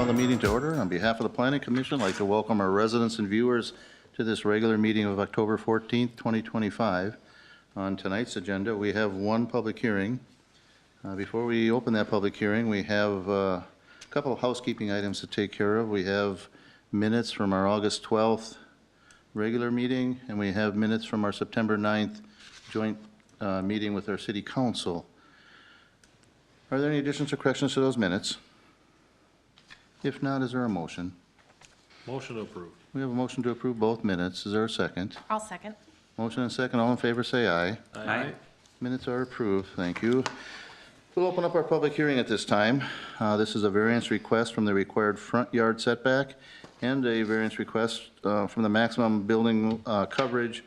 call the meeting to order. On behalf of the Planning Commission, I'd like to welcome our residents and viewers to this regular meeting of October 14th, 2025. On tonight's agenda, we have one public hearing. Before we open that public hearing, we have a couple of housekeeping items to take care of. We have minutes from our August 12th regular meeting, and we have minutes from our September 9th joint meeting with our City Council. Are there any additions or corrections to those minutes? If not, is there a motion? Motion approved. We have a motion to approve both minutes. Is there a second? I'll second. Motion and second. All in favor, say aye. Aye. Minutes are approved. Thank you. We'll open up our public hearing at this time. This is a variance request from the required front yard setback and a variance request from the maximum building coverage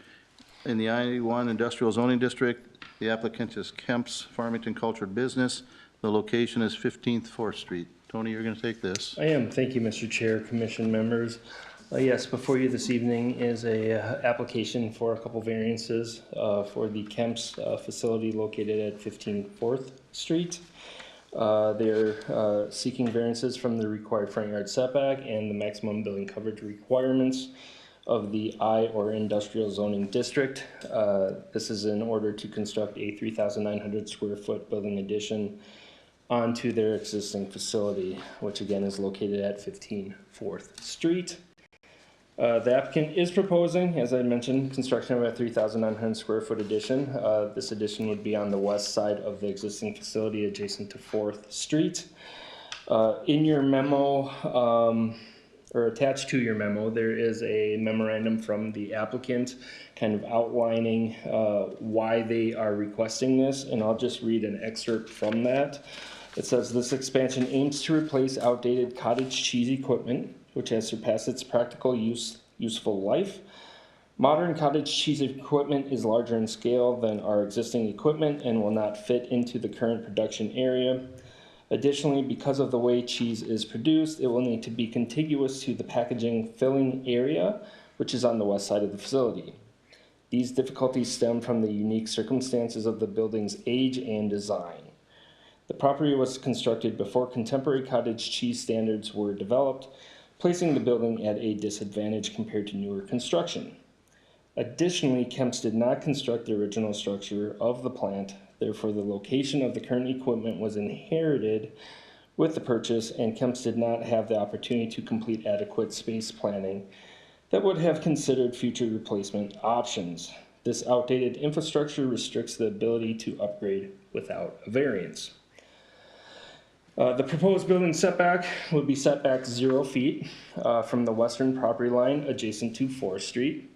in the I-1 Industrial Zoning District. The applicant is KEMPS Farmington Cultured Business. The location is 15th 4th Street. Tony, you're going to take this. I am. Thank you, Mr. Chair, Commission members. Yes, before you this evening is a application for a couple variances for the KEMPS facility located at 15 4th Street. They're seeking variances from the required front yard setback and the maximum building coverage requirements of the I or industrial zoning district. This is in order to construct a 3,900 square foot building addition onto their existing facility, which again is located at 15 4th Street. The applicant is proposing, as I mentioned, construction of a 3,900 square foot addition. This addition would be on the west side of the existing facility adjacent to 4th Street. In your memo, or attached to your memo, there is a memorandum from the applicant kind of outlining why they are requesting this, and I'll just read an excerpt from that. It says, this expansion aims to replace outdated cottage cheese equipment, which has surpassed its practical useful life. Modern cottage cheese equipment is larger in scale than our existing equipment and will not fit into the current production area. Additionally, because of the way cheese is produced, it will need to be contiguous to the packaging filling area, which is on the west side of the facility. These difficulties stem from the unique circumstances of the building's age and design. The property was constructed before contemporary cottage cheese standards were developed, placing the building at a disadvantage compared to newer construction. Additionally, KEMPS did not construct the original structure of the plant, therefore the location of the current equipment was inherited with the purchase, and KEMPS did not have the opportunity to complete adequate space planning that would have considered future replacement options. This outdated infrastructure restricts the ability to upgrade without a variance. The proposed building setback would be set back 0 feet from the western property line adjacent to 4th Street.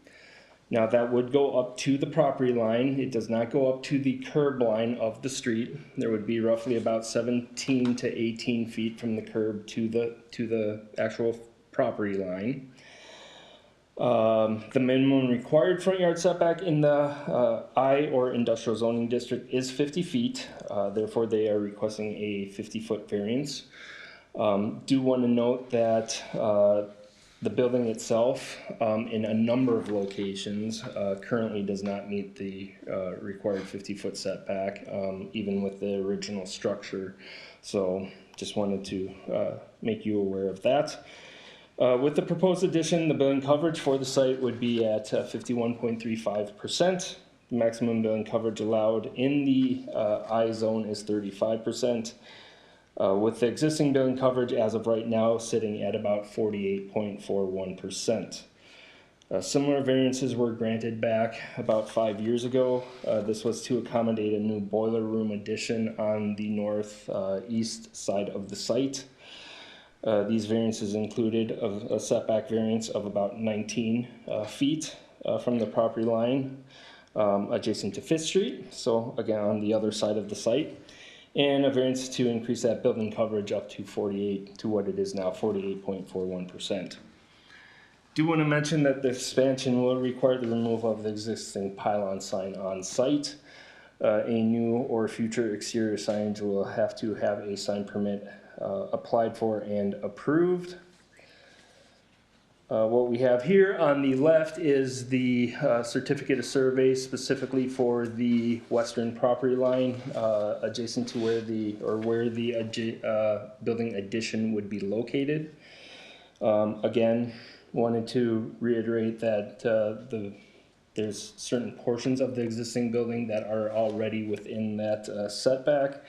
Now that would go up to the property line. It does not go up to the curb line of the street. There would be roughly about 17 to 18 feet from the curb to the actual property line. The minimum required front yard setback in the I or industrial zoning district is 50 feet. Therefore, they are requesting a 50-foot variance. Do want to note that the building itself, in a number of locations, currently does not meet the required 50-foot setback, even with the original structure. So, just wanted to make you aware of that. With the proposed addition, the building coverage for the site would be at 51.35%. The maximum building coverage allowed in the I zone is 35%. With the existing building coverage as of right now sitting at about 48.41%. Similar variances were granted back about 5 years ago. This was to accommodate a new boiler room addition on the northeast side of the site. These variances included a setback variance of about 19 feet from the property line adjacent to 5th Street, so again on the other side of the site, and a variance to increase that building coverage up to 48 to what it is now, 48.41%. Do want to mention that the expansion will require the removal of the existing pylon sign on site. A new or future exterior signage will have to have a sign permit applied for and approved. What we have here on the left is the certificate of survey specifically for the western property line adjacent to where the building addition would be located. Again, wanted to reiterate that there's certain portions of the existing building that are already within that setback.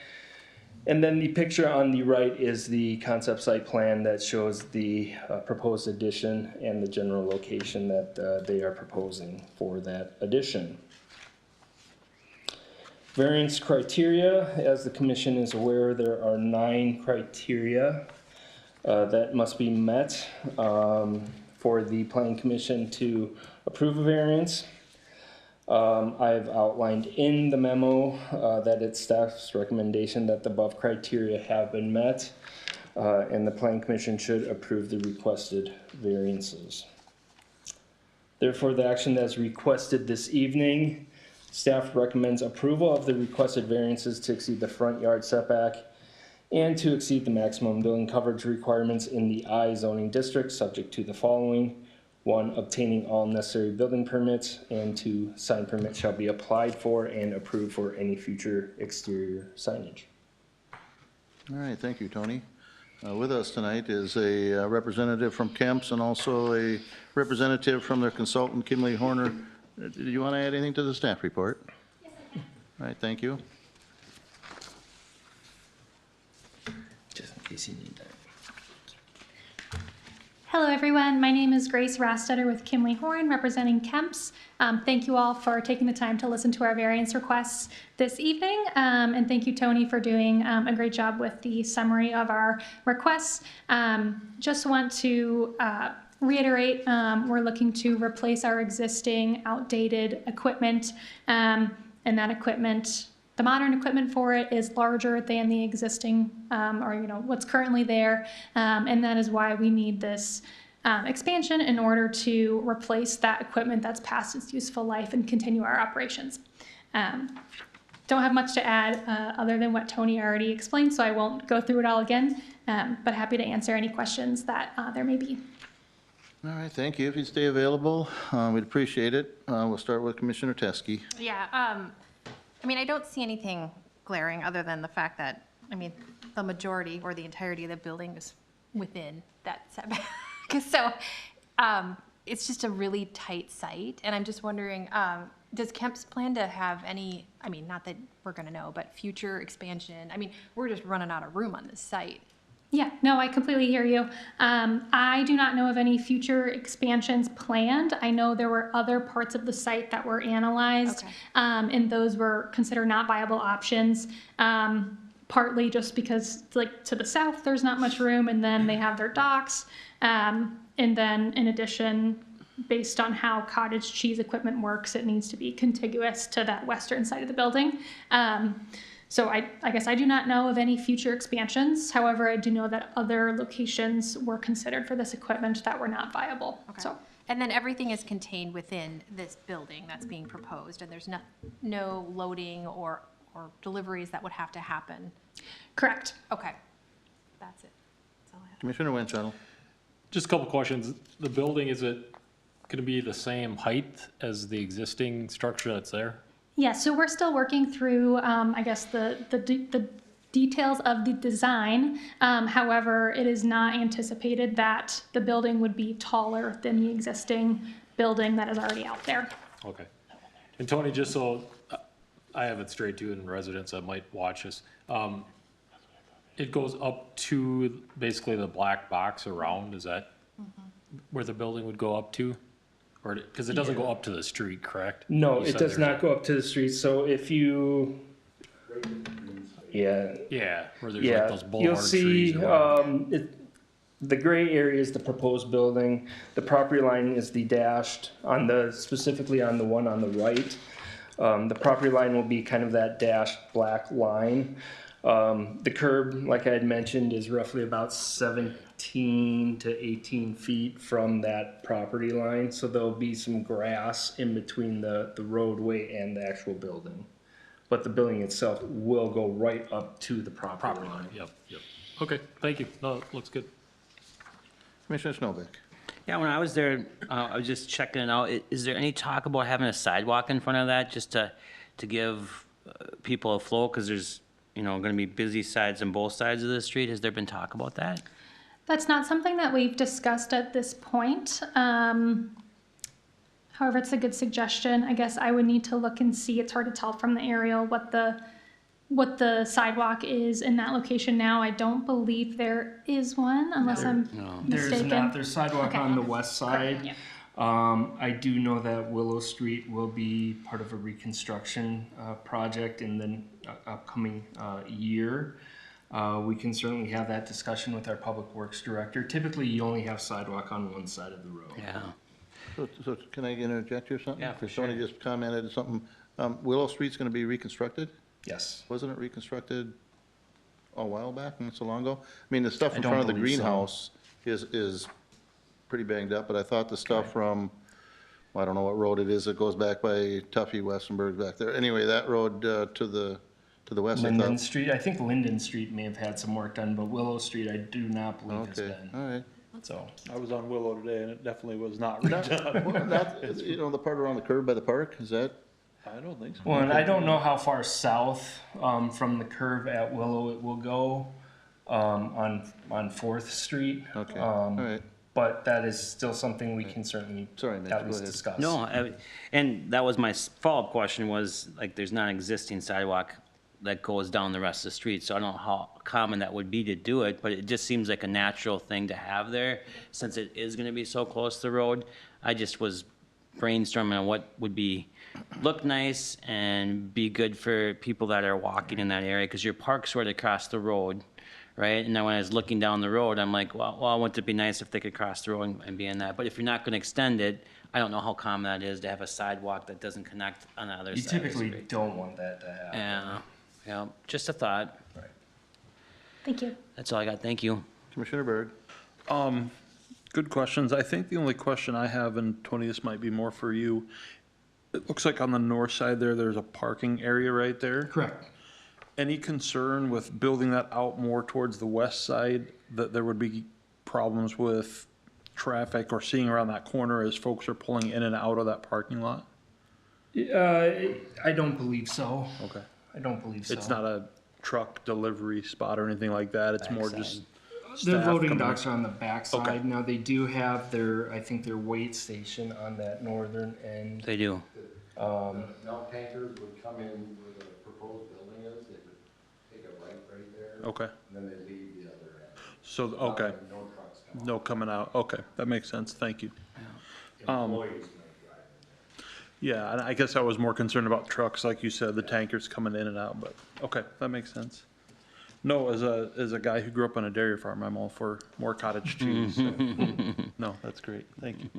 And then the picture on the right is the concept site plan that shows the proposed addition and the general location that they are proposing for that addition. Variance criteria, as the commission is aware, there are 9 criteria that must be met for the planning commission to approve a variance. I've outlined in the memo that it's staff's recommendation that the above criteria have been met, and the planning commission should approve the requested variances. Therefore, the action that's requested this evening, staff recommends approval of the requested variances to exceed the front yard setback and to exceed the maximum building coverage requirements in the I zoning district, subject to the following. 1, obtaining all necessary building permits, and 2, sign permits shall be applied for and approved for any future exterior signage. All right, thank you, Tony. With us tonight is a representative from KEMPS and also a representative from their consultant, Kimley Horner. Do you want to add anything to the staff report? Yes, I can. All right, thank you. Just in case you need that. Hello everyone, my name is Grace Rastetter with Kimley Horn representing KEMPS. Thank you all for taking the time to listen to our variance requests this evening, and thank you Tony for doing a great job with the summary of our requests. Just want to reiterate, we're looking to replace our existing outdated equipment, and that equipment, the modern equipment for it is larger than the existing, or what's currently there, and that is why we need this expansion in order to replace that equipment that's past its useful life and continue our operations. Don't have much to add other than what Tony already explained, so I won't go through it all again, but happy to answer any questions that there may be. All right, thank you. If you'd stay available, we'd appreciate it. We'll start with Commissioner Teskey. Yeah, I mean, I don't see anything glaring other than the fact that, I mean, the majority or the entirety of the building is within that setback. So it's just a really tight site. And I'm just wondering, does KEMPS plan to have any, I mean, not that we're going to know, but future expansion? I mean, we're just running out of room on this site. Yeah, no, I completely hear you. I do not know of any future expansions planned. I know there were other parts of the site that were analyzed, Okay. And those were considered not viable options, partly just because, like, to the south, there's not much room, and then they have their docks. And then, in addition, based on how cottage cheese equipment works, it needs to be contiguous to that western side of the building. So I guess I do not know of any future expansions. However, I do know that other locations were considered for this equipment that were not viable. Okay. So, And then everything is contained within this building that's being proposed, and there's no loading or deliveries that would have to happen? correct. Okay, that's it. That's all I have. Commissioner Winchell. Just a couple questions. The building, is it going to be the same height as the existing structure that's there? Yeah, so we're still working through, I guess, the details of the design. However, it is not anticipated that the building would be taller than the existing building that is already out there. Okay. And Tony, just so I have it straight too, in residents that might watch this, it goes up to basically the black box around, is that where the building would go up to? Or, because it doesn't go up to the street, correct? No, You it said does there's not go up to the street. So if you, yeah, Yeah, where there's yeah, like those you'll boulevard see, trees or whatever. the gray area is the proposed building. The property line is the dashed on the, specifically on the one on the right. The property line will be kind of that dashed black line. The curb, like I had mentioned, is roughly about 17 to 18 feet from that property line. So there'll be some grass in between the roadway and the actual building. But the building itself will go right up to the property line. Yep, yep. Okay, thank you. No, it looks good. Commissioner Snowbeck. Yeah, when I was there, I was just checking it out. Is there any talk about having a sidewalk in front of that, just to give people a flow? Because there's, gonna be busy sides on both sides of the street. Has there been talk about that? That's not something that we've discussed at this point. However, it's a good suggestion. I guess I would need to look and see. It's hard to tell from the aerial what the sidewalk is in that location now. I don't believe there is one unless I'm There's mistaken. not, there's sidewalk Okay. on the west side. Yeah. I do know that Willow Street will be part of a reconstruction project in the upcoming year. We can certainly have that discussion with our Public Works Director. Typically, you only have sidewalk on one side of the road. Yeah. So can I interject here something? Yeah, for Tony sure. just commented something. Willow Street's gonna be reconstructed? Yes. Wasn't it reconstructed a while back, not so long ago? I mean, the stuff I in don't front of the believe so. greenhouse is pretty banged up, but I thought the stuff from, well, I don't know what road it is, it goes back by Tuffy, Westenberg back there. Anyway, that road to the west, I Linden thought. Street, I think Linden Street may have had some work done, but Willow Street, I do not believe has Okay, been. all right. So, I was on Willow today and it definitely was not Not- redone. well, not- the part around the curve by the park, is that? I don't think so. well, and I don't know how far south from the curve at Willow it will go on 4th Street. Okay, all right. But that is still something we can certainly Sorry, Mitch, at go least ahead. discuss. No, and that was my follow-up question was, like, there's not an existing sidewalk that goes down the rest of the street, so I don't know how common that would be to do it, but it just seems like a natural thing to have there, since it is gonna be so close to the road. I just was brainstorming on what would look nice and be good for people that are walking in that area, because your park's right across the road, right? And then when I was looking down the road, I'm like, well, wouldn't it be nice if they could cross the road and be in that? But if you're not gonna extend it, I don't know how common that is to have a sidewalk that doesn't connect on the other You side of the typically street. don't want that to happen. Yeah, just a thought. Right. Thank you. That's all I got. Thank you. Commissioner Berg? Good questions. I think the only question I have, and Tony, this might be more for you. It looks like on the north side there's a parking area right there. Correct. Any concern with building that out more towards the west side, that there would be problems with traffic or seeing around that corner as folks are pulling in and out of that parking lot? I don't believe so. Okay. I don't believe so. It's not a truck delivery spot or anything like that. It's more just The staff loading coming in. docks are on the back Okay. side. Now, they do have I think their weight station on that northern end. They do. Milk tankers would come in where the proposed building is, they would take a right there, Okay, and then they leave the other end. so, okay, No trucks come no coming out. Okay, that makes sense. Thank you. Employees might drive in there. Yeah, and I guess I was more concerned about trucks, like you said, the tankers coming in and out, but, okay, that makes sense. No, as a guy who grew up on a dairy farm, I'm all for more cottage cheese. So. No, that's great. Thank you.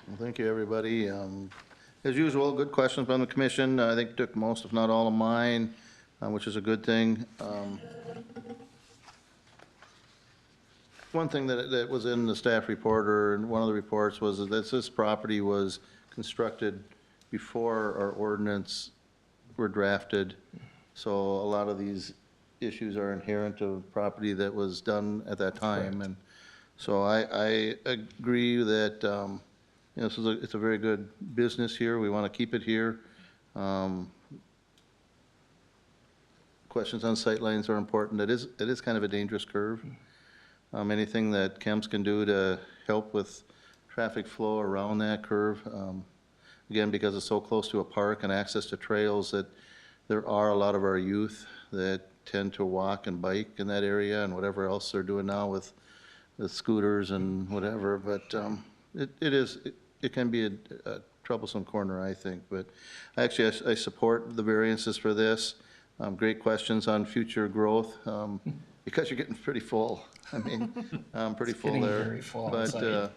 Well, thank you, everybody. As usual, good questions from the commission. I think took most, if not all of mine, which is a good thing. One thing that was in the staff report, or in one of the reports, was that this property was constructed before our ordinance were drafted. So a lot of these issues are inherent of property that was done at that time. And so I agree that, it's a very good business here. We want to keep it here. Questions on sightlines are important. It is kind of a dangerous curve. Anything that KEMPS can do to help with traffic flow around that curve, again, because it's so close to a park and access to trails, that there are a lot of our youth that tend to walk and bike in that area, and whatever else they're doing now with scooters and whatever. But it can be a troublesome corner, I think. But actually, I support the variances for this. Great questions on future growth, because you're getting pretty full. I mean, pretty full getting there. very full But, outside.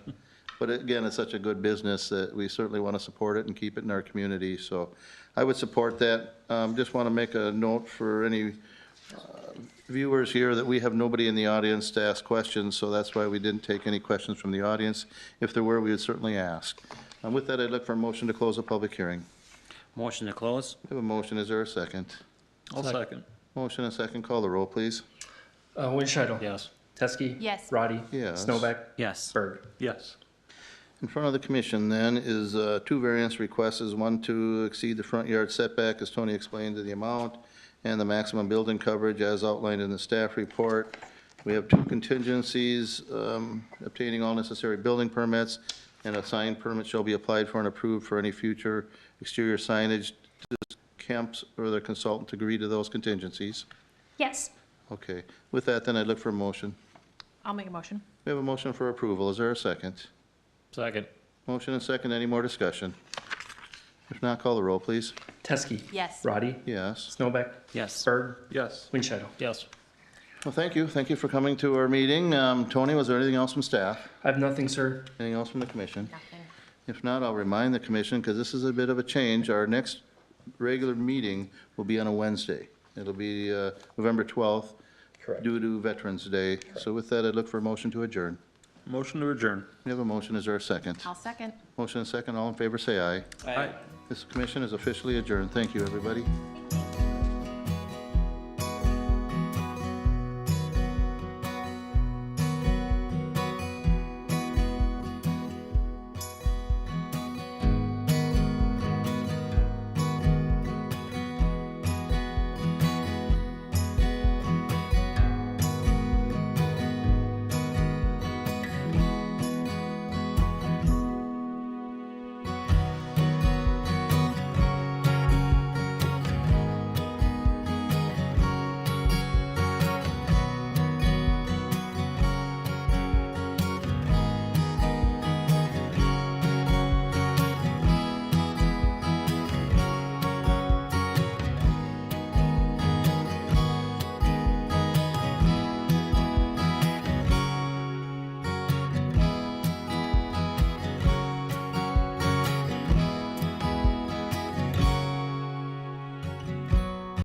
but again, it's such a good business that we certainly want to support it and keep it in our community. So I would support that. Just want to make a note for any viewers here that we have nobody in the audience to ask questions, so that's why we didn't take any questions from the audience. If there were, we would certainly ask. With that, I'd look for a motion to close the public hearing. Motion to close? We have a motion. Is there a second? I'll second. Motion and second. Call the roll, please. Winchell. Yes. Teske. Yes. Roddy. Yes. Snowback. Yes. Berg. Yes. In front of the commission then is two variance requests, one to exceed the front yard setback, as Tony explained to the amount, and the maximum building coverage as outlined in the staff report. We have two contingencies, obtaining all necessary building permits, and a sign permit shall be applied for and approved for any future exterior signage. Does KEMPS or the consultant agree to those contingencies? Yes. Okay, with that, then I'd look for a motion. I'll make a motion. We have a motion for approval. Is there a second? Second. Motion and second. Any more discussion? If not, call the roll, please. Teske. Yes. Roddy. Yes. Snowback. Yes. Berg. Yes. Winchell. Yes. Well, thank you. Thank you for coming to our meeting. Tony, was there anything else from staff? I have nothing, sir. Anything else from the commission? Nothing. If not, I'll remind the commission, because this is a bit of a change, our next regular meeting will be on a Wednesday. It'll be November 12th, Correct. due to Veterans Day. So with that, I'd look for a motion to adjourn. Motion to adjourn. We have a motion. Is there a second? I'll second. Motion and second. All in favor, say aye. Aye. This commission is officially adjourned. Thank you, everybody.